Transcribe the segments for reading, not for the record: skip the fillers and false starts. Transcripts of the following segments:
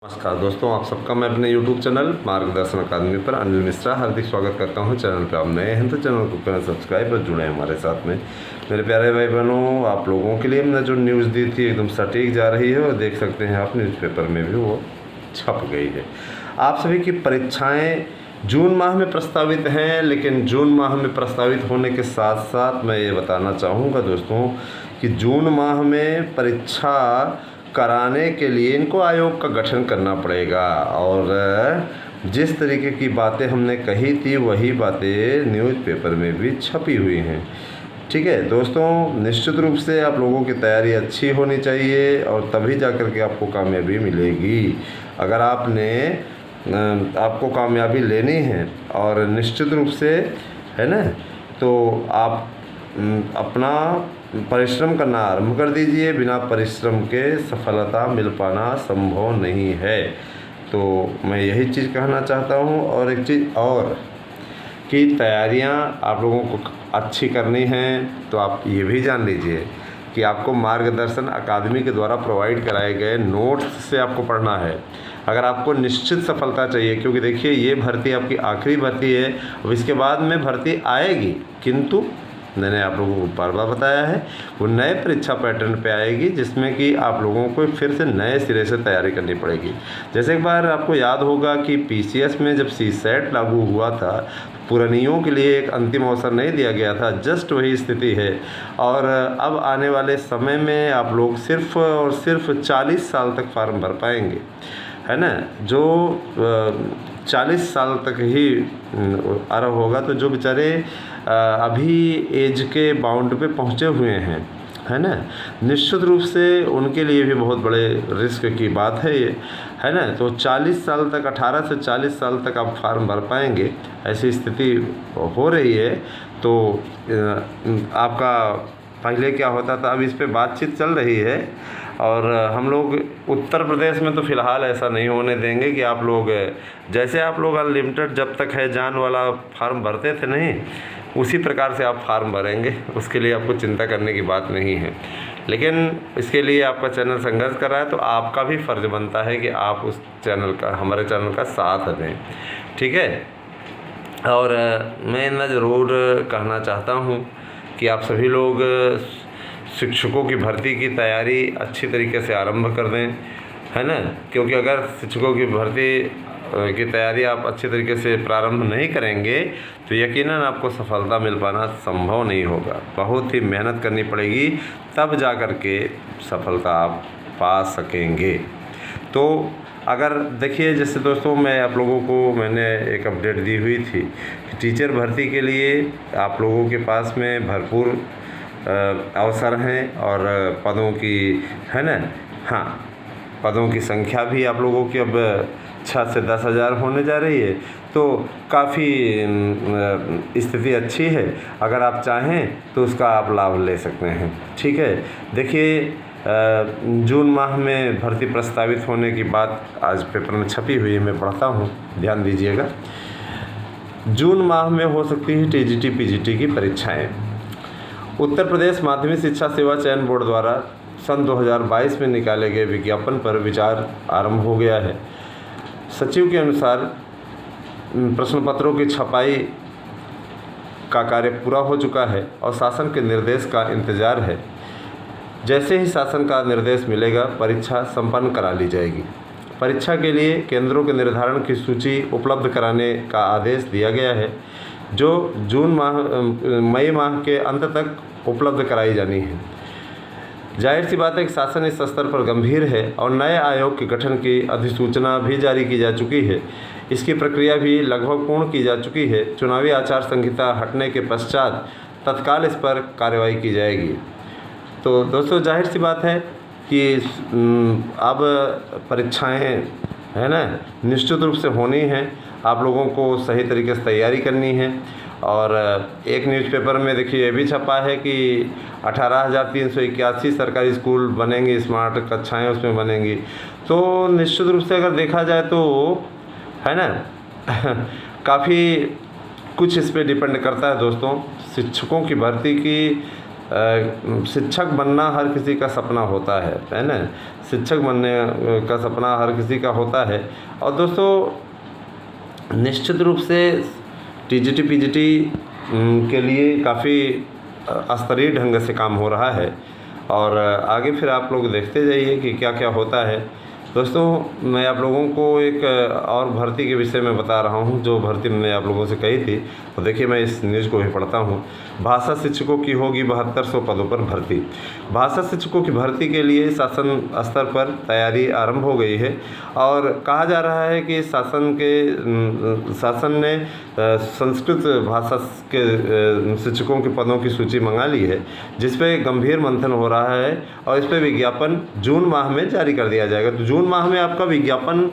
नमस्कार दोस्तों, आप सबका मैं अपने YouTube चैनल मार्गदर्शन अकादमी पर अनिल मिश्रा हार्दिक स्वागत करता हूं। चैनल पर आप नए हैं तो चैनल को करें सब्सक्राइब और जुड़े हमारे साथ में। मेरे प्यारे भाई बहनों, आप लोगों के लिए हमने जो न्यूज़ दी थी एकदम सटीक जा रही है और देख सकते हैं आप न्यूज़पेपर में भी वो छप गई है। आप सभी की परीक्षाएँ जून माह में प्रस्तावित हैं, लेकिन जून माह में प्रस्तावित होने के साथ साथ मैं ये बताना चाहूँगा दोस्तों कि जून माह में परीक्षा कराने के लिए इनको आयोग का गठन करना पड़ेगा और जिस तरीके की बातें हमने कही थी वही बातें न्यूज़पेपर में भी छपी हुई हैं। ठीक है दोस्तों, निश्चित रूप से आप लोगों की तैयारी अच्छी होनी चाहिए और तभी जाकर के आपको कामयाबी मिलेगी। अगर आपको कामयाबी लेनी है और निश्चित रूप से है ना, तो आप अपना परिश्रम करना आरंभ कर दीजिए। बिना परिश्रम के सफलता मिल पाना संभव नहीं है। तो मैं यही चीज़ कहना चाहता हूँ। और एक चीज़ और कि तैयारियाँ आप लोगों को अच्छी करनी हैं तो आप ये भी जान लीजिए कि आपको मार्गदर्शन अकादमी के द्वारा प्रोवाइड कराए गए नोट्स से आपको पढ़ना है। अगर आपको निश्चित सफलता चाहिए, क्योंकि देखिए ये भर्ती आपकी आखिरी भर्ती है, अब इसके बाद में भर्ती आएगी, किंतु मैंने आप लोगों को बार बार बताया है वो नए परीक्षा पैटर्न पे आएगी, जिसमें कि आप लोगों को फिर से नए सिरे से तैयारी करनी पड़ेगी। जैसे एक बार आपको याद होगा कि पीसीएस में जब सीसेट लागू हुआ था, पुरानियों के लिए एक अंतिम अवसर नहीं दिया गया था। जस्ट वही स्थिति है। और अब आने वाले समय में आप लोग सिर्फ और सिर्फ 40 साल तक फॉर्म भर पाएंगे, है ना। जो 40 साल तक ही आरंभ होगा, तो जो बेचारे अभी एज के बाउंड पे पहुँचे हुए हैं, है ना, निश्चित रूप से उनके लिए भी बहुत बड़े रिस्क की बात है ये, है ना। तो 40 साल तक, 18 से 40 साल तक आप फार्म भर पाएंगे, ऐसी स्थिति हो रही है। तो आपका पहले क्या होता था, अब इस पे बातचीत चल रही है और हम लोग उत्तर प्रदेश में तो फ़िलहाल ऐसा नहीं होने देंगे कि आप लोग जैसे आप लोग अनलिमिटेड जब तक है जान वाला फार्म भरते थे, नहीं उसी प्रकार से आप फार्म भरेंगे। उसके लिए आपको चिंता करने की बात नहीं है। लेकिन इसके लिए आपका चैनल संघर्ष कर रहा है, तो आपका भी फ़र्ज़ बनता है कि आप उस चैनल का, हमारे चैनल का साथ दें। ठीक है। और मैं इतना ज़रूर कहना चाहता हूँ कि आप सभी लोग शिक्षकों की भर्ती की तैयारी अच्छी तरीके से आरंभ कर दें, है ना। क्योंकि अगर शिक्षकों की भर्ती की तैयारी आप अच्छे तरीके से प्रारंभ नहीं करेंगे तो यकीनन आपको सफलता मिल पाना संभव नहीं होगा। बहुत ही मेहनत करनी पड़ेगी, तब जा कर के सफलता आप पा सकेंगे। तो अगर देखिए, जैसे दोस्तों मैं आप लोगों को मैंने एक अपडेट दी हुई थी कि टीचर भर्ती के लिए आप लोगों के पास में भरपूर अवसर हैं और पदों की, है ना, हाँ, पदों की संख्या भी आप लोगों की अब 6 से 10 हज़ार होने जा रही है। तो काफ़ी स्थिति अच्छी है। अगर आप चाहें तो उसका आप लाभ ले सकते हैं। ठीक है। देखिए, जून माह में भर्ती प्रस्तावित होने की बात आज पेपर में छपी हुई है, मैं पढ़ता हूँ, ध्यान दीजिएगा। जून माह में हो सकती है टीजीटी पीजीटी की परीक्षाएं। उत्तर प्रदेश माध्यमिक शिक्षा सेवा चयन बोर्ड द्वारा सन 2022 में निकाले गए विज्ञापन पर विचार आरंभ हो गया है। सचिव के अनुसार प्रश्न पत्रों की छपाई का कार्य पूरा हो चुका है और शासन के निर्देश का इंतजार है। जैसे ही शासन का निर्देश मिलेगा, परीक्षा संपन्न करा ली जाएगी। परीक्षा के लिए केंद्रों के निर्धारण की सूची उपलब्ध कराने का आदेश दिया गया है, जो मई माह के अंत तक उपलब्ध कराई जानी है। जाहिर सी बात है कि शासन इस स्तर पर गंभीर है और नए आयोग के गठन की अधिसूचना भी जारी की जा चुकी है। इसकी प्रक्रिया भी लगभग पूर्ण की जा चुकी है। चुनावी आचार संहिता हटने के पश्चात तत्काल इस पर कार्रवाई की जाएगी। तो दोस्तों, जाहिर सी बात है कि अब परीक्षाएं, है ना, निश्चित रूप से होनी हैं। आप लोगों को सही तरीके से तैयारी करनी है। और एक न्यूज़पेपर में देखिए ये भी छपा है कि 18,381 सरकारी स्कूल बनेंगे, स्मार्ट कक्षाएं उसमें बनेंगी। तो निश्चित रूप से अगर देखा जाए तो, है ना, काफ़ी कुछ इस पे डिपेंड करता है दोस्तों। शिक्षकों की भर्ती की शिक्षक बनना हर किसी का सपना होता है ना। शिक्षक बनने का सपना हर किसी का होता है। और दोस्तों निश्चित रूप से टीजीटी पीजीटी के लिए काफ़ी स्तरीय ढंग से काम हो रहा है और आगे फिर आप लोग देखते जाइए कि क्या क्या होता है। दोस्तों मैं आप लोगों को एक और भर्ती के विषय में बता रहा हूं, जो भर्ती मैंने आप लोगों से कही थी। तो देखिए मैं इस न्यूज़ को भी पढ़ता हूं। भाषा शिक्षकों की होगी 7200 पदों पर भर्ती। भाषा शिक्षकों की भर्ती के लिए शासन स्तर पर तैयारी आरंभ हो गई है और कहा जा रहा है कि शासन ने संस्कृत भाषा के शिक्षकों के पदों की सूची मंगा ली है, जिस पे गंभीर मंथन हो रहा है और इस पे विज्ञापन जून माह में जारी कर दिया जाएगा। तो जून माह में आपका विज्ञापन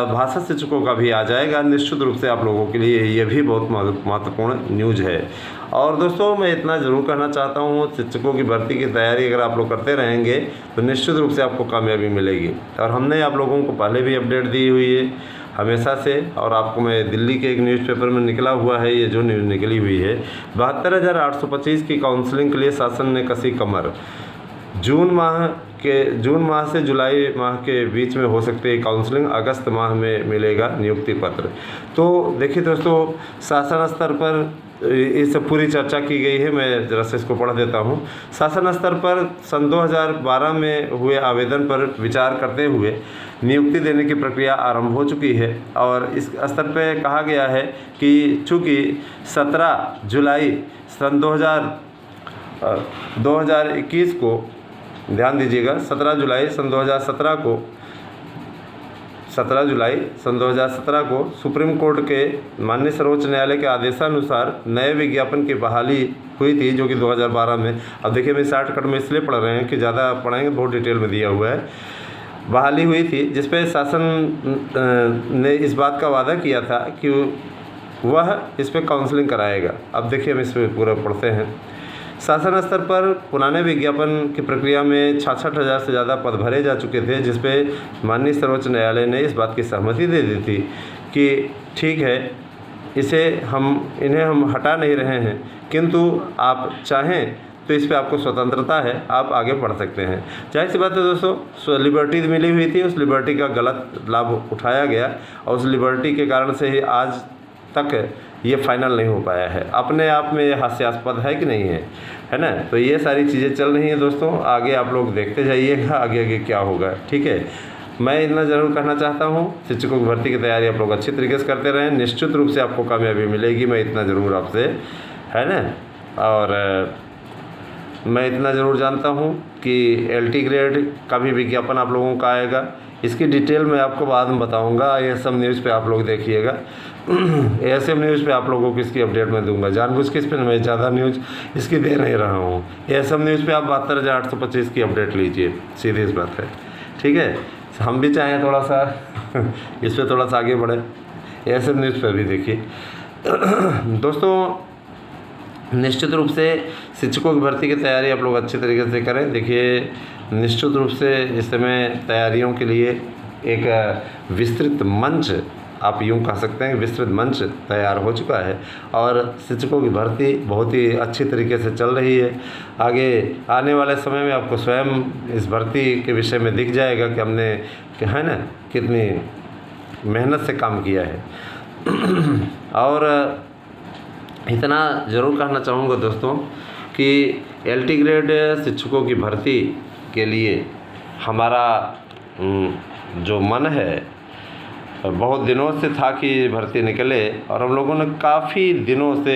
भाषा शिक्षकों का भी आ जाएगा। निश्चित रूप से आप लोगों के लिए ये भी बहुत महत्वपूर्ण न्यूज़ है। और दोस्तों मैं इतना ज़रूर कहना चाहता हूँ, शिक्षकों की भर्ती की तैयारी अगर आप लोग करते रहेंगे तो निश्चित रूप से आपको कामयाबी मिलेगी। और हमने आप लोगों को पहले भी अपडेट दी हुई है हमेशा से, और आपको मैं दिल्ली के एक न्यूज़पेपर में निकला हुआ है ये जो न्यूज़ निकली हुई है। 72,825 की काउंसलिंग के लिए शासन ने कसी कमर। जून माह से जुलाई माह के बीच में हो सकती है काउंसलिंग। अगस्त माह में मिलेगा नियुक्ति पत्र। तो देखिए दोस्तों शासन स्तर पर इस पूरी चर्चा की गई है। मैं जरा से इसको पढ़ देता हूँ। शासन स्तर पर सन 2012 में हुए आवेदन पर विचार करते हुए नियुक्ति देने की प्रक्रिया आरंभ हो चुकी है और इस स्तर पर कहा गया है कि चूँकि 17 जुलाई सन 2021 को, ध्यान दीजिएगा, 17 जुलाई सन 2017 को सुप्रीम कोर्ट के माननीय सर्वोच्च न्यायालय के आदेशानुसार नए विज्ञापन की बहाली हुई थी, जो कि 2012 में। अब देखिए मैं शॉर्टकट में इसलिए पढ़ रहे हैं कि ज़्यादा पढ़ेंगे बहुत डिटेल में दिया हुआ है। बहाली हुई थी जिसपे शासन ने इस बात का वादा किया था कि वह इस पर काउंसलिंग कराएगा। अब देखिए हम इस पर पूरा पढ़ते हैं। शासन स्तर पर पुराने विज्ञापन की प्रक्रिया में 66,000 से ज़्यादा पद भरे जा चुके थे, जिस पे माननीय सर्वोच्च न्यायालय ने इस बात की सहमति दे दी थी कि ठीक है, इन्हें हम हटा नहीं रहे हैं, किंतु आप चाहें तो इस पे आपको स्वतंत्रता है, आप आगे बढ़ सकते हैं। जाहिर सी बात है दोस्तों, लिबर्टी मिली हुई थी, उस लिबर्टी का गलत लाभ उठाया गया और उस लिबर्टी के कारण से ही आज तक ये फाइनल नहीं हो पाया है। अपने आप में ये हास्यास्पद है कि नहीं है ना। तो ये सारी चीज़ें चल रही हैं दोस्तों, आगे आप लोग देखते जाइएगा आगे क्या होगा। ठीक है, मैं इतना ज़रूर कहना चाहता हूँ, शिक्षकों की भर्ती की तैयारी आप लोग अच्छी तरीके से करते रहें, निश्चित रूप से आपको कामयाबी मिलेगी। मैं इतना ज़रूर आपसे, है ना। और मैं इतना ज़रूर जानता हूँ कि LT ग्रेड का भी विज्ञापन आप लोगों का आएगा। इसकी डिटेल मैं आपको बाद में बताऊंगा। ASM न्यूज़ पे आप लोग देखिएगा। ASM न्यूज़ पे आप लोगों को इसकी अपडेट मैं दूंगा। जानबूझ के इस पर मैं ज़्यादा न्यूज़ इसकी दे नहीं रहा हूँ। ASM न्यूज़ पे आप 72,825 की अपडेट लीजिए, सीधी इस बात है। ठीक है, हम भी चाहें थोड़ा सा इस पर थोड़ा सा आगे बढ़े, ASM न्यूज़ पर भी देखिए। दोस्तों निश्चित रूप से शिक्षकों की भर्ती की तैयारी आप लोग अच्छे तरीके से करें। देखिए निश्चित रूप से इस समय तैयारियों के लिए एक विस्तृत मंच, आप यूँ कह सकते हैं विस्तृत मंच तैयार हो चुका है और शिक्षकों की भर्ती बहुत ही अच्छी तरीके से चल रही है। आगे आने वाले समय में आपको स्वयं इस भर्ती के विषय में दिख जाएगा कि हमने, है ना, कितनी मेहनत से काम किया है। और इतना ज़रूर कहना चाहूँगा दोस्तों कि LT ग्रेड शिक्षकों की भर्ती के लिए हमारा जो मन है, बहुत दिनों से था कि भर्ती निकले और हम लोगों ने काफ़ी दिनों से,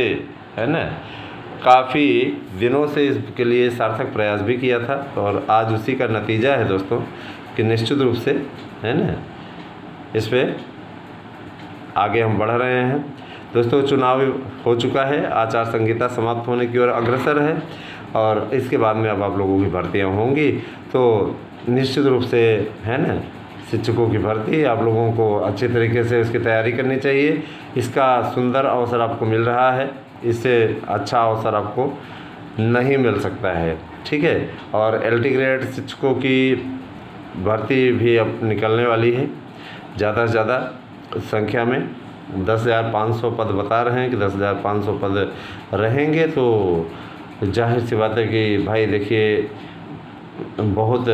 है ना, काफ़ी दिनों से इसके लिए सार्थक प्रयास भी किया था और आज उसी का नतीजा है दोस्तों कि निश्चित रूप से, है ना, इस पर आगे हम बढ़ रहे हैं। दोस्तों चुनाव हो चुका है, आचार संहिता समाप्त होने की ओर अग्रसर है और इसके बाद में अब आप लोगों की भर्तियाँ होंगी। तो निश्चित रूप से, है ना, शिक्षकों की भर्ती आप लोगों को अच्छे तरीके से इसकी तैयारी करनी चाहिए। इसका सुंदर अवसर आपको मिल रहा है, इससे अच्छा अवसर आपको नहीं मिल सकता है। ठीक है, और LT ग्रेड शिक्षकों की भर्ती भी अब निकलने वाली है ज़्यादा से ज़्यादा संख्या में। 10,500 पद बता रहे हैं कि 10,500 पद रहेंगे। तो जाहिर सी बात है कि भाई देखिए बहुत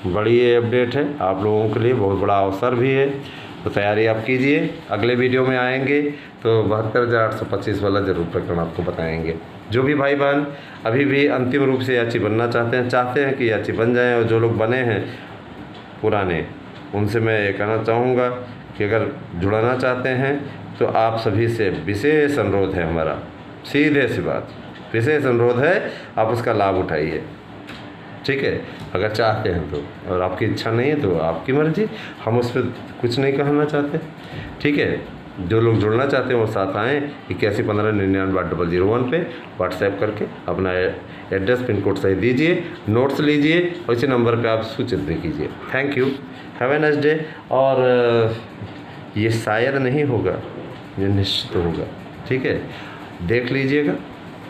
बड़ी ये अपडेट है आप लोगों के लिए, बहुत बड़ा अवसर भी है, तो तैयारी आप कीजिए। अगले वीडियो में आएंगे तो 72,825 वाला ज़रूर प्रकरण आपको बताएंगे। जो भी भाई बहन अभी भी अंतिम रूप से याची बनना चाहते हैं कि याची बन जाएं, और जो लोग बने हैं पुराने, उनसे मैं ये कहना चाहूँगा कि अगर जुड़ना चाहते हैं तो आप सभी से विशेष अनुरोध है हमारा, सीधे सी बात, विशेष अनुरोध है, आप उसका लाभ उठाइए। ठीक है, अगर चाहते हैं तो, और आपकी इच्छा नहीं है तो आपकी मर्जी, हम उस पर कुछ नहीं कहना चाहते। ठीक है, जो लोग जुड़ना चाहते हैं वो साथ आएँ। 8115998001 पे व्हाट्सएप करके अपना एड्रेस पिन कोड सही दीजिए, नोट्स लीजिए और इसी नंबर पे आप सूचित भी कीजिए। Thank you, have a nice day. और ये शायद नहीं होगा, ये निश्चित होगा। ठीक है, देख लीजिएगा,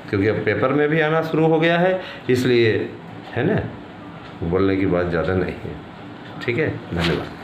क्योंकि अब पेपर में भी आना शुरू हो गया है, इसलिए है ना, बोलने की बात ज़्यादा नहीं है। ठीक है, धन्यवाद।